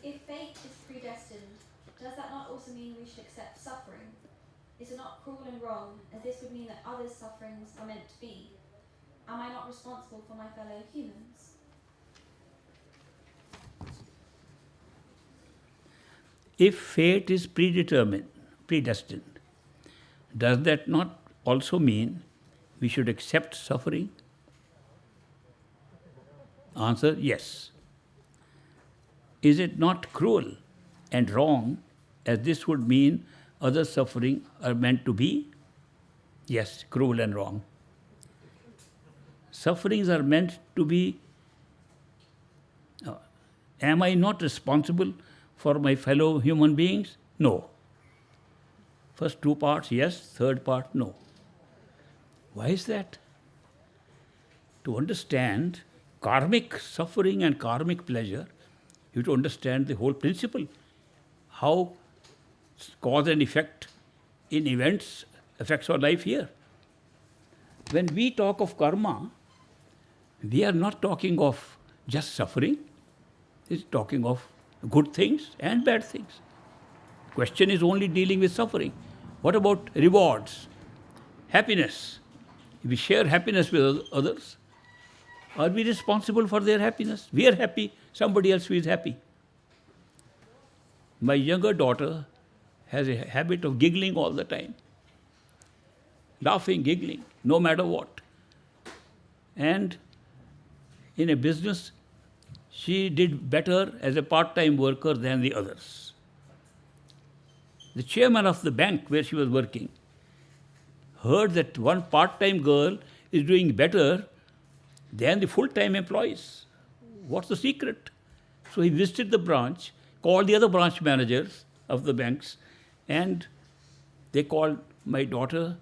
If fate is predestined, does that not also mean we should accept suffering? Is it not cruel and wrong, as this would mean that others' sufferings are meant to be? Am I not responsible for my fellow humans? If fate is predestined, does that not also mean we should accept suffering? Answer, yes. Is it not cruel and wrong, as this would mean other suffering are meant to be? Yes, cruel and wrong. Sufferings are meant to be. Am I not responsible for my fellow human beings? No. First two parts, yes. Third part, no. Why is that? To understand karmic suffering and karmic pleasure, you have to understand the whole principle. How cause and effect in events affects our life here. When we talk of karma, we are not talking of just suffering. It's talking of good things and bad things. Question is only dealing with suffering. What about rewards? Happiness. If we share happiness with others, are we responsible for their happiness? We are happy, somebody else is happy. My younger daughter has a habit of giggling all the time. Laughing, giggling, no matter what. And in a business, she did better as a part-time worker than the others. The chairman of the bank where she was working heard that one part-time girl is doing better than the full-time employees. What's the secret? So he visited the branch, called the other branch managers of the banks, and they called my daughter,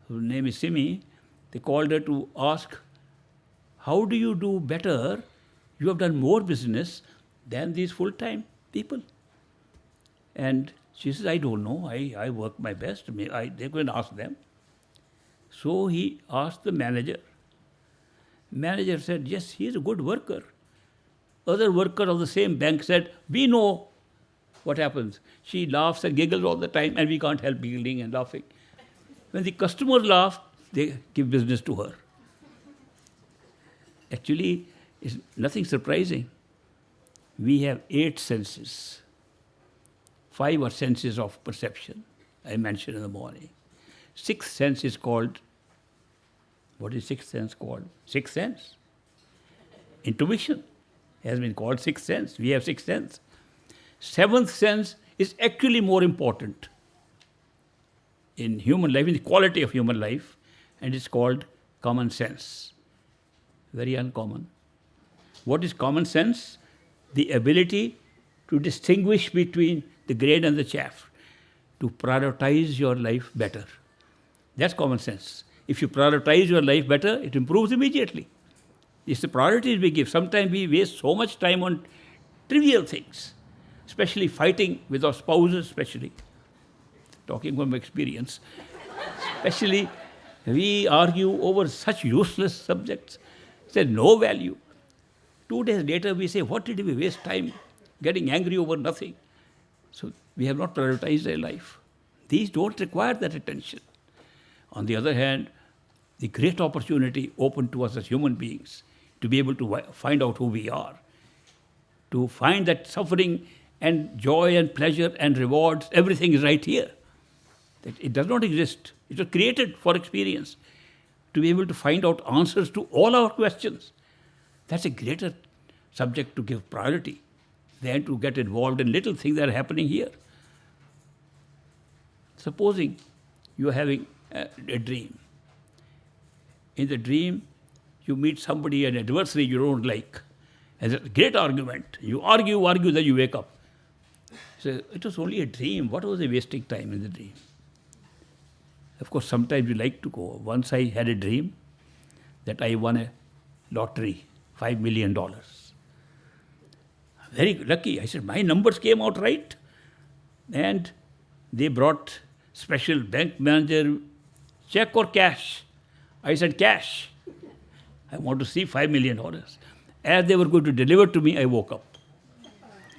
whose name is Simi, they called her to ask, how do you do better? You have done more business than these full-time people. And she says, I don't know. I work my best. They couldn't ask them. So he asked the manager. Manager said, yes, he is a good worker. Other worker of the same bank said, we know what happens. She laughs and giggles all the time, and we can't help giggling and laughing. When the customers laugh, they give business to her. Actually, it's nothing surprising. We have 8 senses. 5 are senses of perception, I mentioned in the morning. 6th sense is called, what is 6th sense called? 6th sense. Intuition has been called 6th sense. We have 6th sense. 7th sense is actually more important in human life, in the quality of human life, and it's called common sense. Very uncommon. What is common sense? The ability to distinguish between the grain and the chaff, to prioritize your life better. That's common sense. If you prioritize your life better, it improves immediately. It's the priorities we give. Sometimes we waste so much time on trivial things, especially fighting with our spouses, especially. Talking from experience. Especially, we argue over such useless subjects. There's no value. 2 days later, we say, what did we waste time getting angry over nothing? So we have not prioritized our life. These don't require that attention. On the other hand, the great opportunity open to us as human beings to be able to find out who we are, to find that suffering and joy and pleasure and rewards, everything is right here. That it does not exist. It was created for experience, to be able to find out answers to all our questions. That's a greater subject to give priority than to get involved in little things that are happening here. Supposing you are having a dream. In the dream, you meet somebody, an adversary you don't like. And it's a great argument. You argue, then you wake up. So it was only a dream. What was the wasting time in the dream? Of course, sometimes you like to go. Once I had a dream that I won a lottery, $5 million. Very lucky. I said, my numbers came out right. And they brought special bank manager, check or cash? I said, cash. I want to see $5 million. As they were going to deliver to me, I woke up.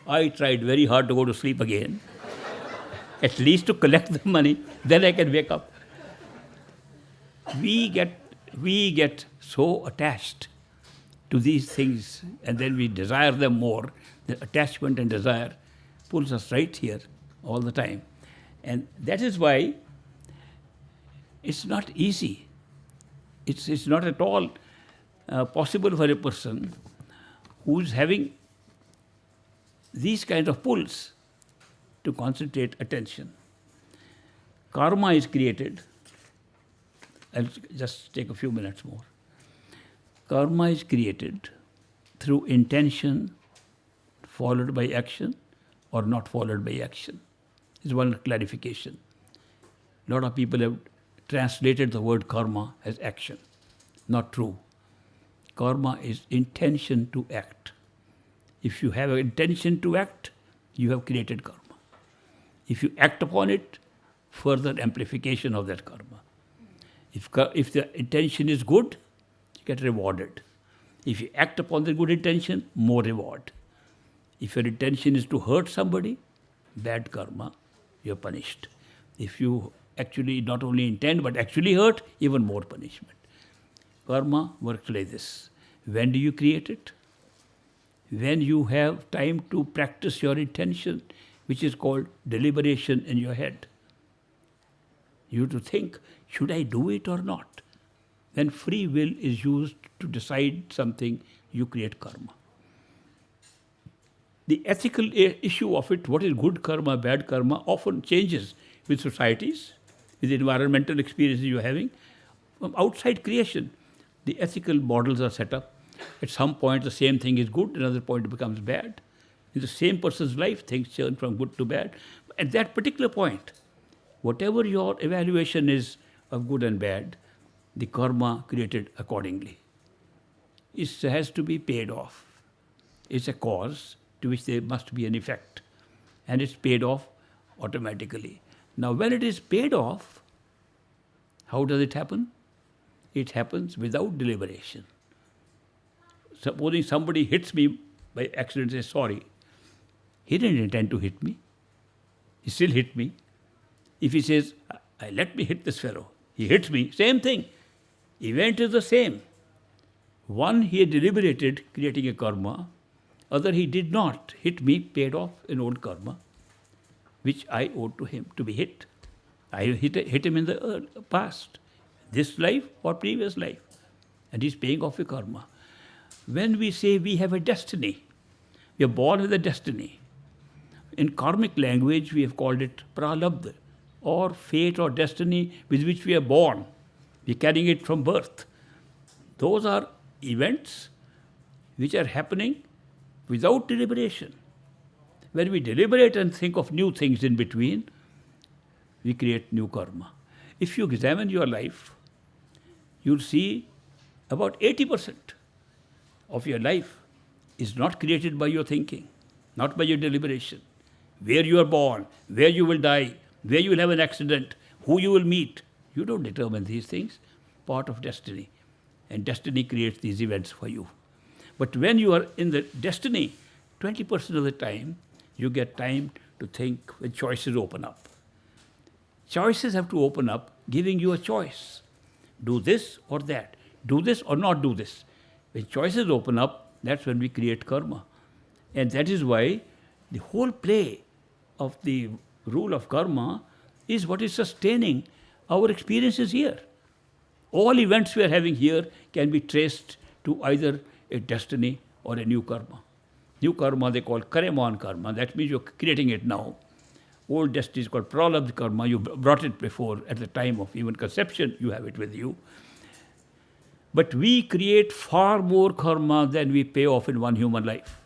I tried very hard to go to sleep again, at least to collect the money, then I can wake up. We get so attached to these things, and then we desire them more. The attachment and desire pulls us right here all the time. And that is why it's not easy. It's not at all possible for a person who's having these kinds of pulls to concentrate attention. Karma is created. I'll just take a few minutes more. Karma is created through intention followed by action or not followed by action. Is one clarification. A lot of people have translated the word karma as action. Not true. Karma is intention to act. If you have an intention to act, you have created karma. If you act upon it, further amplification of that karma. If the intention is good, you get rewarded. If you act upon the good intention, more reward. If your intention is to hurt somebody, bad karma, you're punished. If you actually not only intend but actually hurt, even more punishment. Karma works like this. When do you create it? When you have time to practice your intention, which is called deliberation in your head. You have to think, should I do it or not? When free will is used to decide something, you create karma. The ethical issue of it, what is good karma, bad karma, often changes with societies, with the environmental experiences you're having. From outside creation, the ethical models are set up. At some point, the same thing is good, another point it becomes bad. In the same person's life, things turn from good to bad. At that particular point, whatever your evaluation is of good and bad, the karma created accordingly. It has to be paid off. It's a cause to which there must be an effect. And it's paid off automatically. Now, when it is paid off, how does it happen? It happens without deliberation. Supposing somebody hits me by accident, says sorry. He didn't intend to hit me. He still hit me. If he says, let me hit this fellow, he hits me, same thing. Event is the same. One, he had deliberated, creating a karma. Other, he did not hit me, paid off an old karma, which I owed to him to be hit. I hit him in the past, this life or previous life. And he's paying off a karma. When we say we have a destiny, we are born with a destiny. In karmic language, we have called it pralabdha, or fate or destiny with which we are born. We are carrying it from birth. Those are events which are happening without deliberation. When we deliberate and think of new things in between, we create new karma. If you examine your life, you'll see about 80% of your life is not created by your thinking, not by your deliberation. Where you are born, where you will die, where you will have an accident, who you will meet. You don't determine these things. Part of destiny. And destiny creates these events for you. But when you are in the destiny, 20% of the time, you get time to think when choices open up. Choices have to open up, giving you a choice. Do this or that. Do this or not do this. When choices open up, that's when we create karma. And that is why the whole play of the rule of karma is what is sustaining our experiences here. All events we are having here can be traced to either a destiny or a new karma. New karma they call Karman karma. That means you're creating it now. Old destiny is called pralabdha karma. You brought it before at the time of even conception. You have it with you. But we create far more karma than we pay off in one human life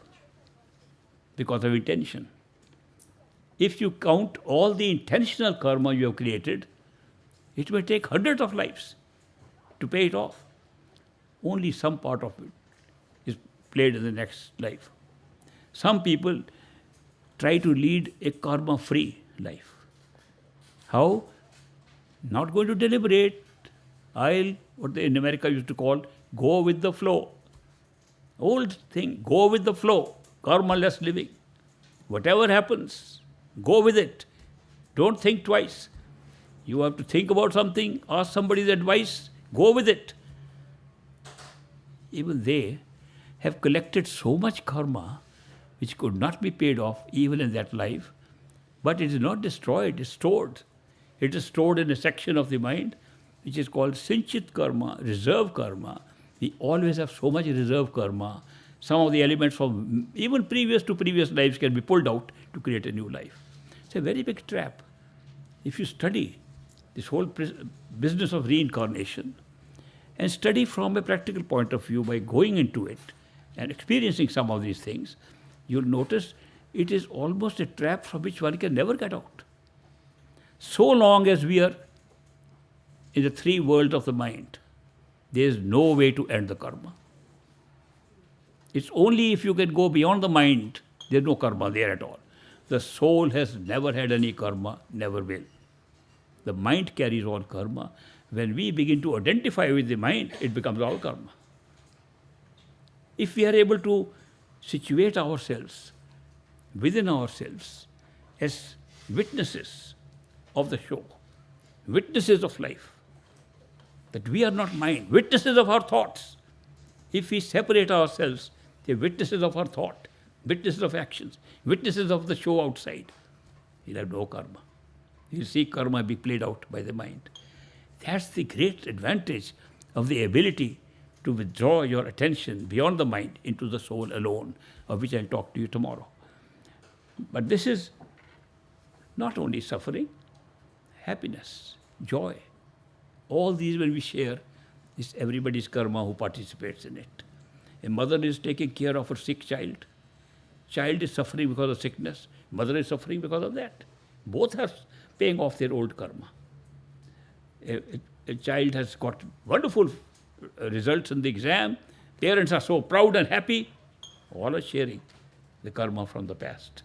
because of intention. If you count all the intentional karma you have created, it may take hundreds of lives to pay it off. Only some part of it is played in the next life. Some people try to lead a karma-free life. How? Not going to deliberate. I'll, what they in America used to call, go with the flow. Old thing, go with the flow, karma-less living. Whatever happens, go with it. Don't think twice. You have to think about something, ask somebody's advice, go with it. Even they have collected so much karma which could not be paid off even in that life, but it is not destroyed, it's stored. It is stored in a section of the mind which is called Sinchit karma, reserve karma. We always have so much reserve karma. Some of the elements from even previous to previous lives can be pulled out to create a new life. It's a very big trap. If you study this whole business of reincarnation and study from a practical point of view by going into it and experiencing some of these things, you'll notice it is almost a trap from which one can never get out. So long as we are in the three worlds of the mind, there is no way to end the karma. It's only if you can go beyond the mind, there's no karma there at all. The soul has never had any karma, never will. The mind carries all karma. When we begin to identify with the mind, it becomes all karma. If we are able to situate ourselves within ourselves as witnesses of the show, witnesses of life, that we are not mind, witnesses of our thoughts. If we separate ourselves, the witnesses of our thought, witnesses of actions, witnesses of the show outside, we'll have no karma. You'll see karma be played out by the mind. That's the great advantage of the ability to withdraw your attention beyond the mind into the soul alone, of which I'll talk to you tomorrow. But this is not only suffering, happiness, joy. All these when we share, is everybody's karma who participates in it. A mother is taking care of her sick child. Child is suffering because of sickness. Mother is suffering because of that. Both are paying off their old karma. A child has got wonderful results in the exam. Parents are so proud and happy. All are sharing the karma from the past.